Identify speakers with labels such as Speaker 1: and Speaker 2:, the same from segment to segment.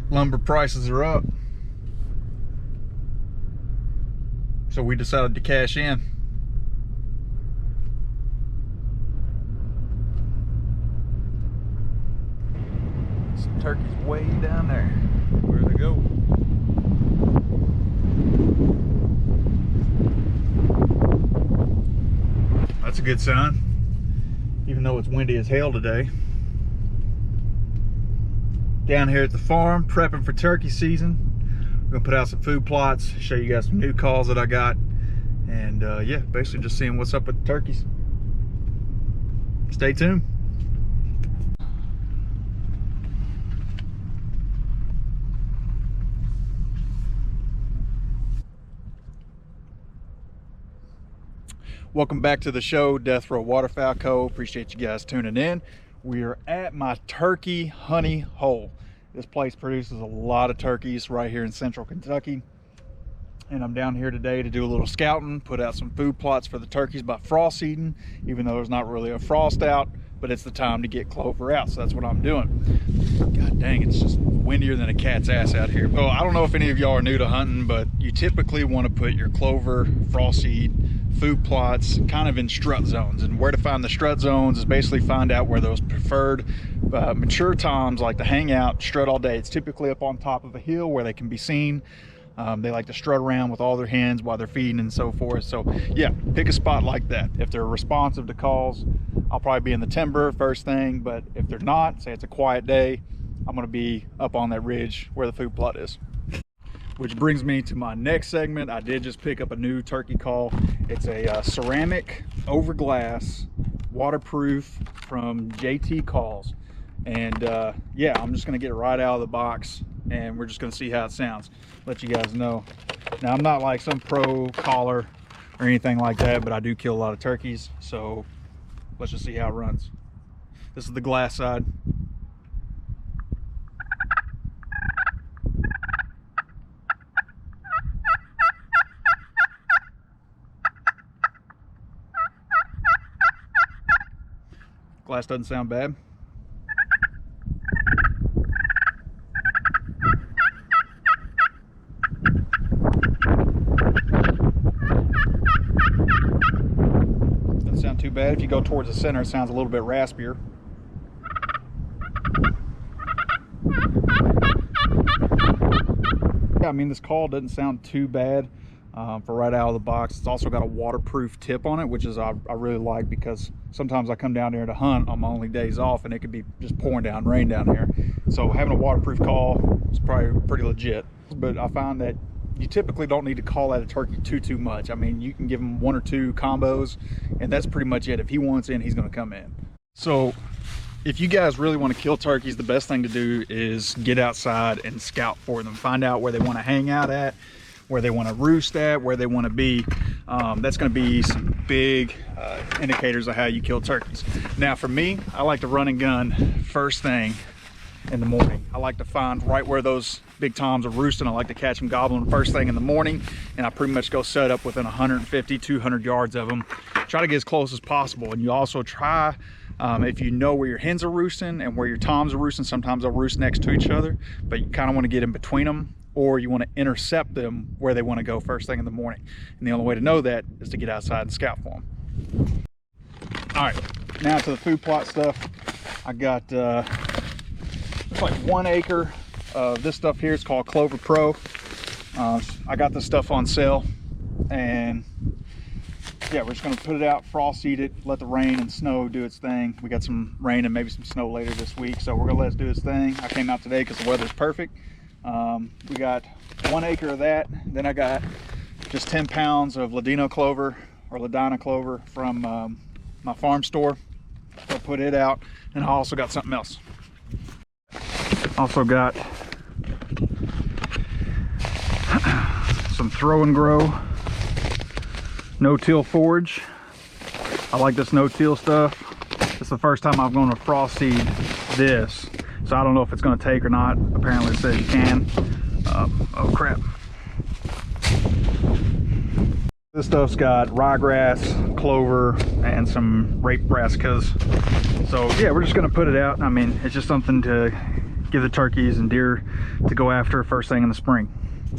Speaker 1: Lumber prices are up, so we decided to cash in. Some turkeys way down there. Where they go? That's a good sign, even though it's windy as hell today. Down here at the farm, prepping for turkey season. We're gonna put out some food plots, show you guys some new calls that I got, and yeah, basically just seeing what's up with the turkeys. Stay tuned. Welcome back to the show, Death Row Waterfowl Co. Appreciate you guys tuning in. We are at my turkey honey hole. This place produces a lot of turkeys right here in central Kentucky. And I'm down here today to do a little scouting, put out some food plots for the turkeys by frost seeding, even though there's not really a frost out, but it's the time to get clover out, so that's what I'm doing. God dang, it's just windier than a cat's ass out here. So I don't know if any of y'all are new to hunting, but you typically want to put your clover, frost seed, food plots kind of in strut zones. And where to find the strut zones is basically find out where those preferred mature toms like to hang out, strut all day. It's typically up on top of a hill where they can be seen. They like to strut around with all their hens while they're feeding and so forth. So yeah, pick a spot like that. If they're responsive to calls, I'll probably be in the timber first thing, but if they're not, say it's a quiet day, I'm gonna be up on that ridge where the food plot is. Which brings me to my next segment. I did just pick up a new turkey call. It's a ceramic over glass, waterproof from JT Calls. And yeah, I'm just gonna get it right out of the box and we're just gonna see how it sounds. Let you guys know. Now, I'm not like some pro caller or anything like that, but I do kill a lot of turkeys. So let's just see how it runs. This is the glass side. Glass doesn't sound bad. Doesn't sound too bad. If you go towards the center, it sounds a little bit raspier. Yeah, I mean, this call doesn't sound too bad. For right out of the box. It's also got a waterproof tip on it, which is I really like, because sometimes I come down here to hunt on my only days off and it could be just pouring down rain down here. So having a waterproof call is probably pretty legit. But I find that you typically don't need to call at a turkey too much. I mean, you can give him 1 or 2 combos and that's pretty much it. If he wants in, he's going to come in. So if you guys really want to kill turkeys, the best thing to do is get outside and scout for them. Find out where they want to hang out at, where they want to roost at, where they want to be. That's going to be some big indicators of how you kill turkeys. Now for me, I like to run and gun first thing in the morning. I like to find right where those big toms are roosting. I like to catch them gobbling first thing in the morning, and I pretty much go set up within 150, 200 yards of them. Try to get as close as possible. And you also try, if you know where your hens are roosting and where your toms are roosting, sometimes they'll roost next to each other, but you kind of want to get in between them, or you want to intercept them where they want to go first thing in the morning. And the only way to know that is to get outside and scout for them. All right, now to the food plot stuff. I got it's like 1 acre of this stuff here. It's called Clover Pro. I got this stuff on sale, and yeah, we're just gonna put it out, frost seed it, let the rain and snow do its thing. We got some rain and maybe some snow later this week, so we're gonna let it do its thing. I came out today because the weather's perfect. We got 1 acre of that. Then I got just 10 pounds of Ladino clover or Ladina clover from my farm store. I'll put it out, and I also got something else. Also got some throw and grow no-till forage. I like this no-till stuff. It's the first time I'm going to frost seed this, so I don't know if it's going to take or not. Apparently it says you can. Oh crap. This stuff's got ryegrass, clover, and some rape brassicas. So yeah, we're just going to put it out. I mean, it's just something to give the turkeys and deer to go after first thing in the spring.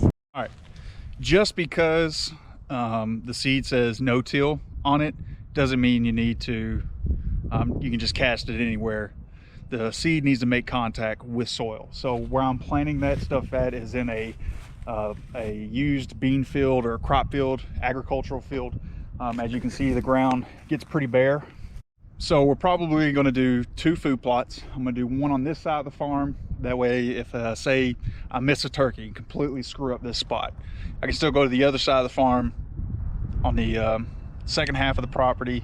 Speaker 1: All right, just because the seed says no-till on it doesn't mean you need to, you can just cast it anywhere. The seed needs to make contact with soil. So where I'm planting that stuff at is in a used bean field or crop field, agricultural field. As you can see, the ground gets pretty bare. So we're probably going to do 2 food plots. I'm going to do one on this side of the farm. That way, if say I miss a turkey and completely screw up this spot, I can still go to the other side of the farm on the second half of the property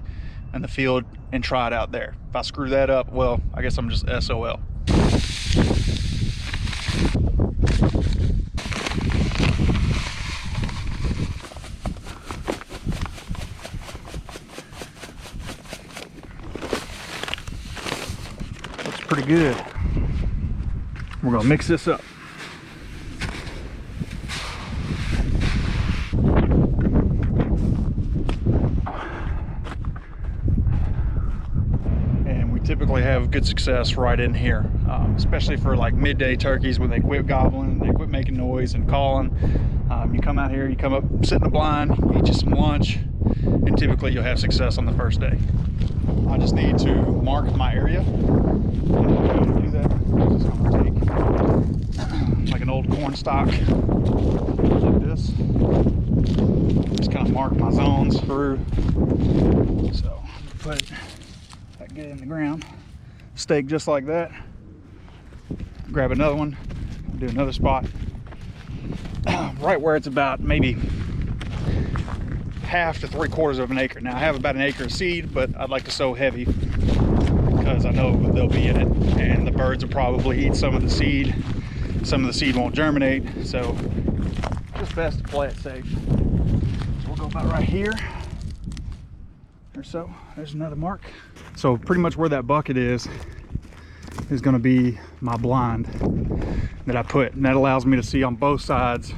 Speaker 1: and the field and try it out there. If I screw that up, well, I guess I'm just SOL. Looks pretty good. We're gonna mix this up. Typically have good success right in here, especially for like midday turkeys when they quit gobbling, they quit making noise and calling. You come out here, you come up, sit in the blind, eat you some lunch, and typically you'll have success on the first day. I just need to mark my area. And to do that, I'm just gonna take like an old corn stalk like this. Just kind of mark my zones through. So put it. Get it in the ground, stake just like that, grab another one, do another spot right where it's about maybe 1/2 to 3/4 of an acre. Now I have about an acre of seed, but I'd like to sow heavy because I know they'll be in it and the birds will probably eat some of the seed. Some of the seed won't germinate, so just best to play it safe. So we'll go about right here or so. There's another mark. So pretty much where that bucket is going to be my blind that I put, and that allows me to see on both sides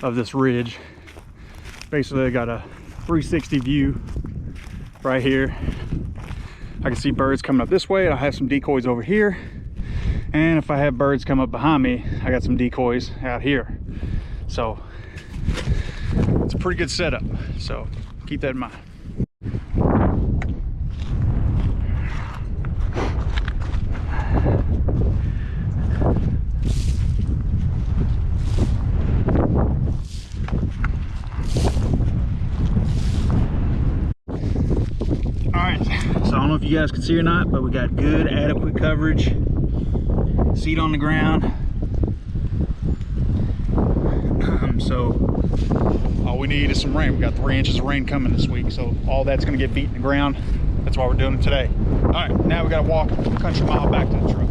Speaker 1: of this ridge. Basically, I got a 360 view right here. I can see birds coming up this way, and I have some decoys over here. And if I have birds come up behind me, I got some decoys out here. So it's a pretty good setup. So keep that in mind. So I don't know if you guys can see or not, but we got good adequate coverage, seed on the ground. So all we need is some rain. We got 3 inches of rain coming this week, so all that's going to get beat in the ground. That's why we're doing it today. All right, now we got to walk a country mile back to the truck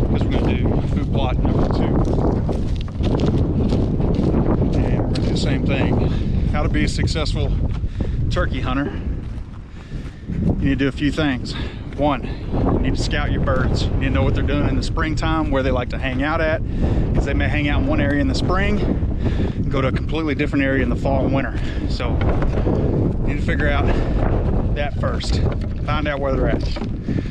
Speaker 1: because we're going to do food plot number 2, and we're going to do the same thing. How to be a successful turkey hunter. You need to do a few things. One, you need to scout your birds. You need to know what they're doing in the springtime, where they like to hang out at, because they may hang out in one area in the spring and go to a completely different area in the fall and winter. So you need to figure out that first. Find out where they're at.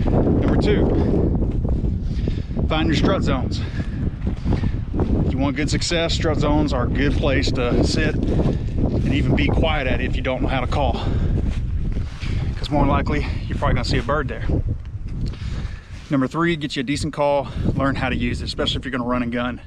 Speaker 1: Number 2, find your strut zones. If you want good success, strut zones are a good place to sit and even be quiet at if you don't know how to call. More likely you're probably gonna see a bird there. Number 3, get you a decent call, learn how to use it, especially if you're gonna run and gun.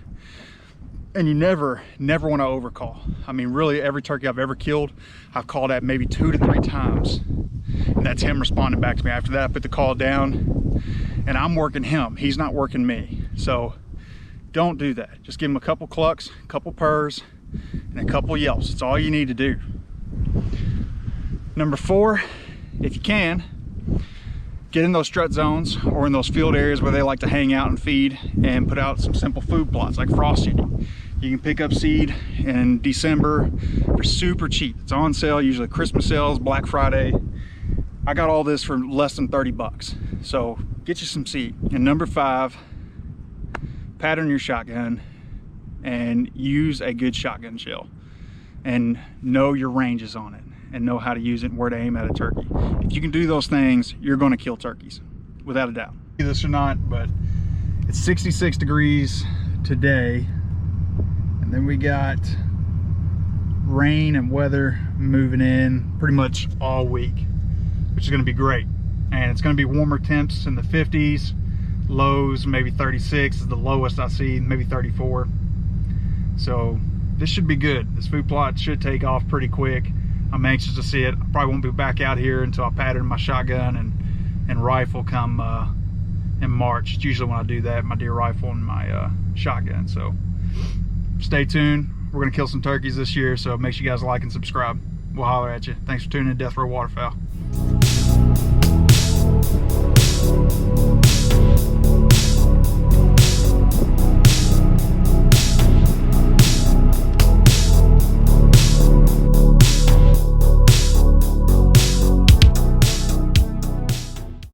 Speaker 1: And you never want to overcall. I mean, really, every turkey I've ever killed, I've called at maybe 2 to 3 times, and that's him responding back to me. After that, I put the call down and I'm working him, he's not working me. So don't do that. Just give him a couple clucks, a couple purrs, and a couple yelps. It's all you need to do. Number 4, if you can, get in those strut zones or in those field areas where they like to hang out and feed, and put out some simple food plots like frost eating. You can pick up seed in December for super cheap. It's on sale, usually Christmas sales, Black Friday. I got all this for less than 30 bucks. So get you some seed. And number 5, pattern your shotgun and use a good shotgun shell and know your ranges on it and know how to use it and where to aim at a turkey. If you can do those things, you're going to kill turkeys without a doubt. This or not, but It's 66 degrees today, and then we got rain and weather moving in pretty much all week, which is going to be great. And it's going to be warmer temps in the 50s, lows maybe 36 is the lowest I see, maybe 34. So this should be good. This food plot should take off pretty quick. I'm anxious to see it. I probably won't be back out here until I pattern my shotgun and rifle come in March. It's usually when I do that, my deer rifle and my shotgun. So stay tuned. We're gonna kill some turkeys this year, so make sure you guys like and subscribe. We'll holler at you. Thanks for tuning in to Death Row Waterfowl.